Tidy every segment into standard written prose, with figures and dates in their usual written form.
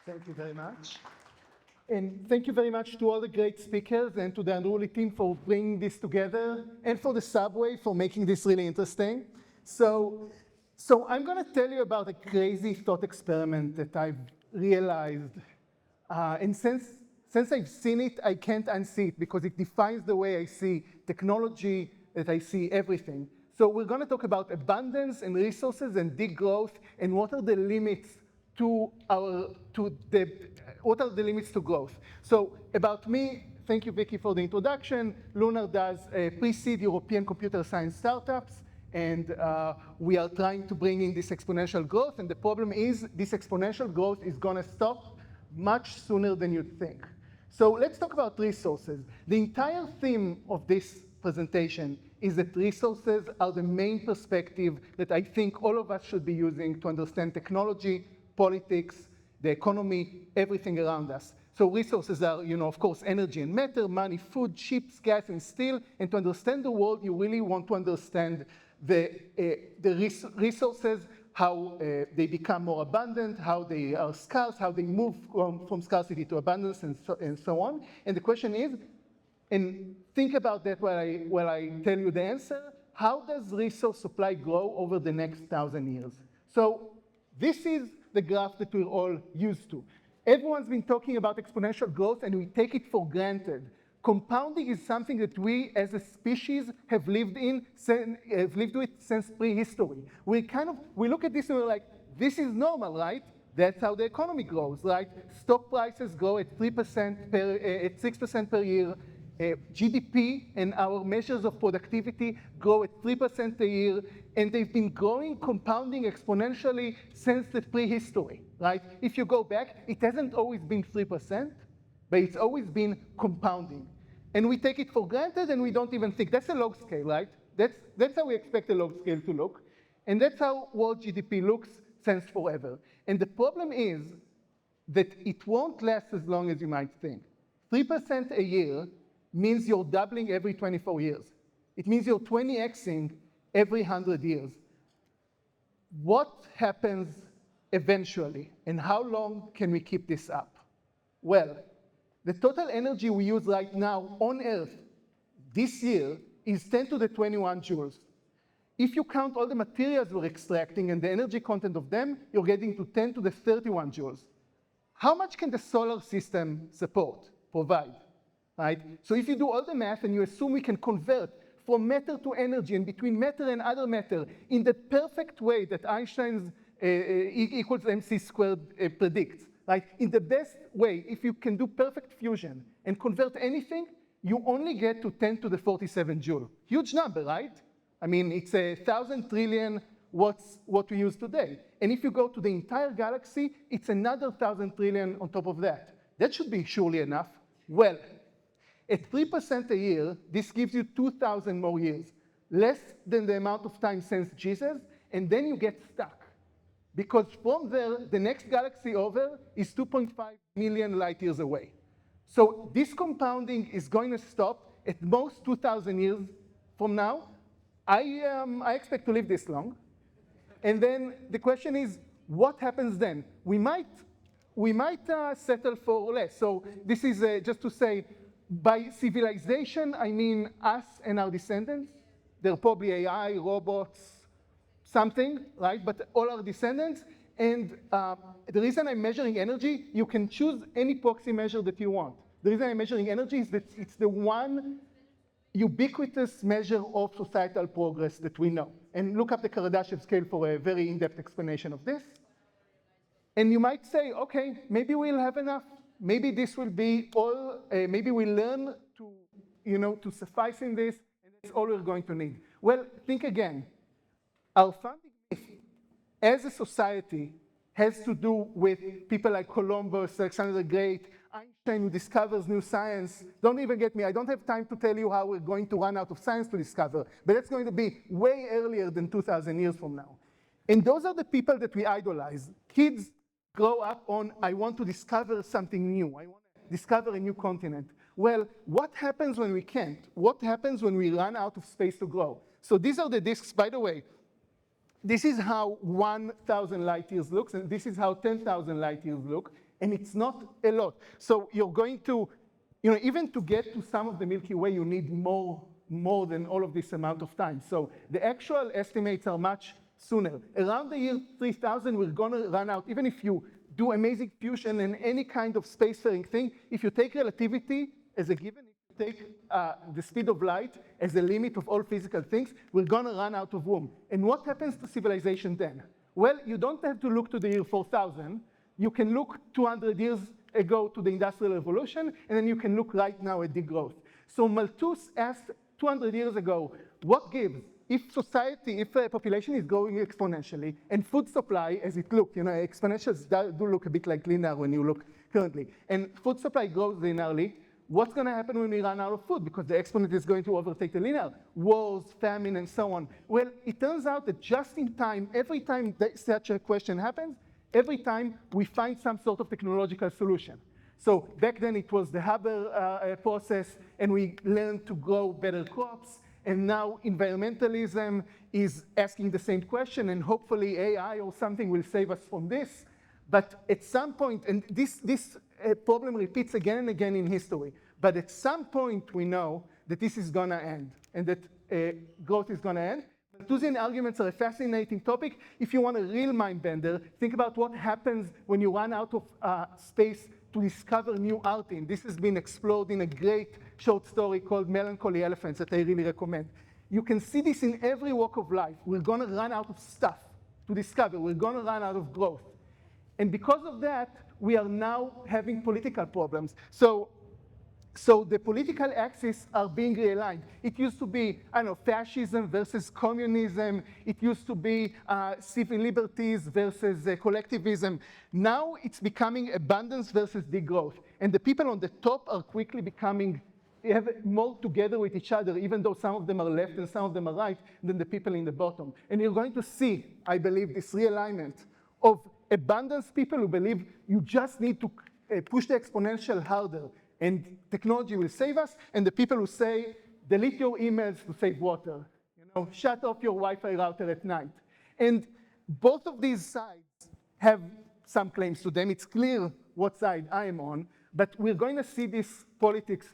Thank you very much. And thank you very much to all the great speakers and to the Unruly team for bringing this together, and for the Subway for making this really interesting. So I'm going to tell you about a crazy thought experiment that I've realized. And since I've seen it, I can't unsee it because it defines the way I see technology, that I see everything. So we're going to talk about abundance and resources and degrowth, and what are the limits what are the limits to growth. So about me, thank you, Vicky, for the introduction. Lunar does pre-seed European computer science startups, and we are trying to bring in this exponential growth, and the problem is this exponential growth is going to stop much sooner than you'd think. So let's talk about resources. The entire theme of this presentation is that resources are the main perspective that I think all of us should be using to understand technology, politics, the economy, everything around us. So resources are, of course, energy and matter, money, food, ships, gas, and steel. And to understand the world, you really want to understand the resources, how they become more abundant, how they are scarce, how they move from scarcity to abundance, and so on. And the question is, and think about that while I tell you the answer, how does resource supply grow over the next 1,000 years? So this is the graph that we're all used to. Everyone's been talking about exponential growth, and we take it for granted. Compounding is something that we as a species have lived with since prehistory. We look at this and we're like, this is normal, right? That's how the economy grows, right? Stock prices grow at 6% per year. GDP and our measures of productivity grow at 3% a year, and they've been growing, compounding exponentially since the prehistory, right? If you go back, it hasn't always been 3%, but it's always been compounding. And we take it for granted, and we don't even think. That's a log scale, right? That's how we expect a log scale to look. And that's how world GDP looks since forever. And the problem is that it won't last as long as you might think. 3% a year means you're doubling every 24 years. It means you're 20xing every 100 years. What happens eventually, and how long can we keep this up? Well, the total energy we use right now on Earth this year is 10 to the 21 joules. If you count all the materials we're extracting and the energy content of them, you're getting to 10 to the 31 joules. How much can the solar system provide? Right? So if you do all the math and you assume we can convert from matter to energy and between matter and other matter in the perfect way that Einstein's equals mc squared predicts, right? In the best way, if you can do perfect fusion and convert anything, you only get to 10 to the 47 joule. Huge number, right? I mean, it's 1,000 trillion what we use today. And if you go to the entire galaxy, it's another 1,000 trillion on top of that. That should be surely enough. Well, at 3% a year, this gives you 2,000 more years, less than the amount of time since Jesus, and then you get stuck. Because from there, the next galaxy over is 2.5 million light years away. So this compounding is going to stop at most 2,000 years from now. I expect to live this long. And then the question is, what happens then? We might settle for less. So this is just to say, by civilization, I mean us and our descendants. They're probably AI, robots, something, right? But all our descendants. And the reason I'm measuring energy, you can choose any proxy measure that you want. The reason I'm measuring energy is that it's the one ubiquitous measure of societal progress that we know. And look up the Kardashev scale for a very in-depth explanation of this. And you might say, okay, maybe we'll have enough. Maybe this will be all, maybe we'll learn to suffice in this, and that's all we're going to need. Well, think again. Our founding myth as a society has to do with people like Columbus, Alexander the Great, Einstein, who discovers new science. Don't even get me. I don't have time to tell you how we're going to run out of science to discover, but that's going to be way earlier than 2,000 years from now. And those are the people that we idolize. Kids grow up on, I want to discover something new. I want to discover a new continent. Well, what happens when we can't? What happens when we run out of space to grow? So these are the disks, by the way. this is how 1,000 light years looks, and this is how 10,000 light years look, and it's not a lot. So you're going to, even to get to some of the Milky Way, you need more than all of this amount of time. So the actual estimates are much sooner. Around the year 3000, we're gonna run out, even if you do amazing fusion and any kind of spacefaring thing, if you take relativity as a given, if you take the speed of light as a limit of all physical things, we're gonna run out of room. And what happens to civilization then? Well, you don't have to look to the year 4000. You can look 200 years ago to the Industrial Revolution, and then you can look right now at degrowth. So Malthus asked 200 years ago, what gives? If a population is growing exponentially, and food supply, as it looked, exponentials do look a bit like linear when you look currently, and food supply grows linearly, what's going to happen when we run out of food? Because the exponent is going to overtake the linear. Wars, famine, and so on. Well, it turns out that just in time, every time that such a question happens, every time we find some sort of technological solution. So back then it was the Haber process, and we learned to grow better crops. And now environmentalism is asking the same question, and hopefully AI or something will save us from this. But at some point, and this problem repeats again and again in history, but at some point we know that this is gonna end, and that growth is gonna end. Malthusian arguments are a fascinating topic. If you want a real mind bender, think about what happens when you run out of space to discover new art in. This has been explored in a great short story called Melancholy Elephants that I really recommend. You can see this in every walk of life. We're gonna run out of stuff to discover. We're gonna run out of growth. And because of that, we are now having political problems. So the political axes are being realigned. It used to be, fascism versus communism. It used to be civil liberties versus collectivism. Now it's becoming abundance versus degrowth. And the people on the top are quickly becoming, they have more together with each other, even though some of them are left and some of them are right, than the people in the bottom. And you're going to see, I believe, this realignment of abundance people who believe you just need to push the exponential harder, and technology will save us, and the people who say, delete your emails to save water, shut off your Wi-Fi router at night. And both of these sides have some claims to them. It's clear what side I am on, but we're going to see this politics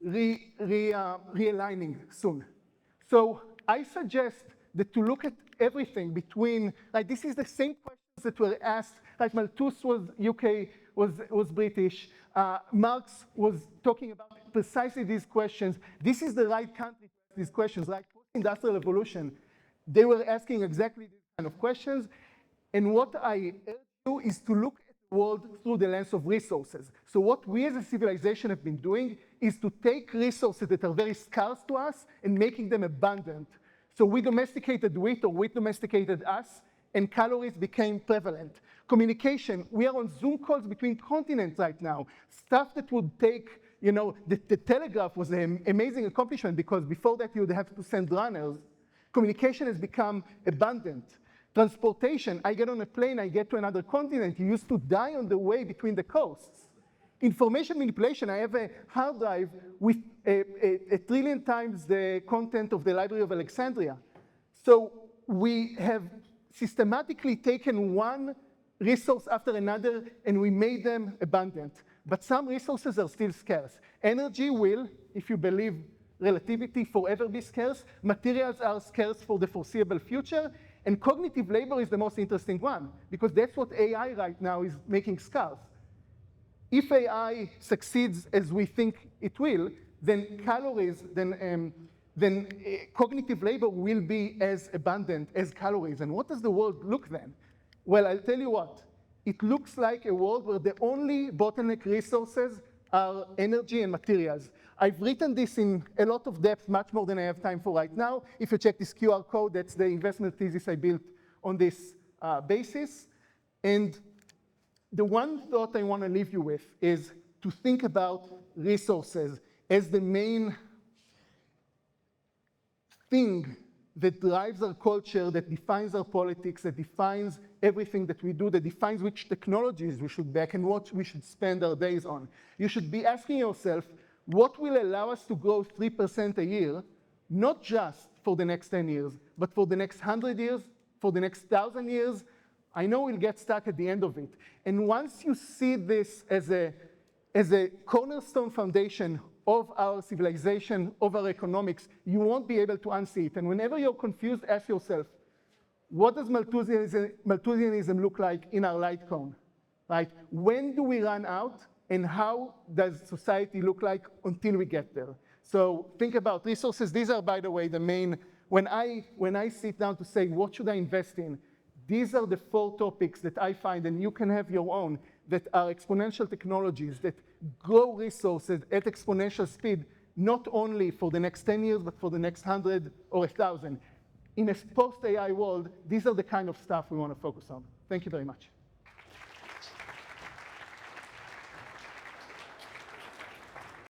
realigning soon. So I suggest that to look at everything between, this is the same questions that were asked, Malthus was UK, was British, Marx was talking about precisely these questions. This is the right country to ask these questions, like post-industrial revolution. They were asking exactly these kind of questions. And what I urge you is to look at the world through the lens of resources. So what we as a civilization have been doing is to take resources that are very scarce to us and making them abundant. So we domesticated wheat, or wheat domesticated us, and calories became prevalent. Communication, we are on Zoom calls between continents right now. Stuff that would take, the telegraph was an amazing accomplishment because before that you would have to send runners. Communication has become abundant. Transportation, I get on a plane, I get to another continent. You used to die on the way between the coasts. Information manipulation, I have a hard drive with a trillion times the content of the Library of Alexandria. So we have systematically taken one resource after another, and we made them abundant. But some resources are still scarce. Energy will, if you believe relativity, forever be scarce. Materials are scarce for the foreseeable future. And cognitive labor is the most interesting one, because that's what AI right now is making scarce. If AI succeeds as we think it will, then cognitive labor will be as abundant as calories. And what does the world look then? Well, I'll tell you what. It looks like a world where the only bottleneck resources are energy and materials. I've written this in a lot of depth, much more than I have time for right now. If you check this QR code, that's the investment thesis I built on this basis. And the one thought I want to leave you with is to think about resources as the main thing that drives our culture, that defines our politics, that defines everything that we do, that defines which technologies we should back and what we should spend our days on. You should be asking yourself, what will allow us to grow 3% a year, not just for the next 10 years, but for the next 100 years, for the next 1,000 years. I know we'll get stuck at the end of it. And once you see this as a cornerstone foundation of our civilization, of our economics, you won't be able to unsee it. And whenever you're confused, ask yourself, what does Malthusianism look like in our light cone? Right? When do we run out, and how does society look like until we get there? So think about resources. These are, by the way, the main, when I sit down to say, what should I invest in? These are the 4 topics that I find, and you can have your own, that are exponential technologies that grow resources at exponential speed, not only for the next 10 years, but for the next 100 or 1,000. In a post-AI world, these are the kind of stuff we want to focus on. Thank you very much.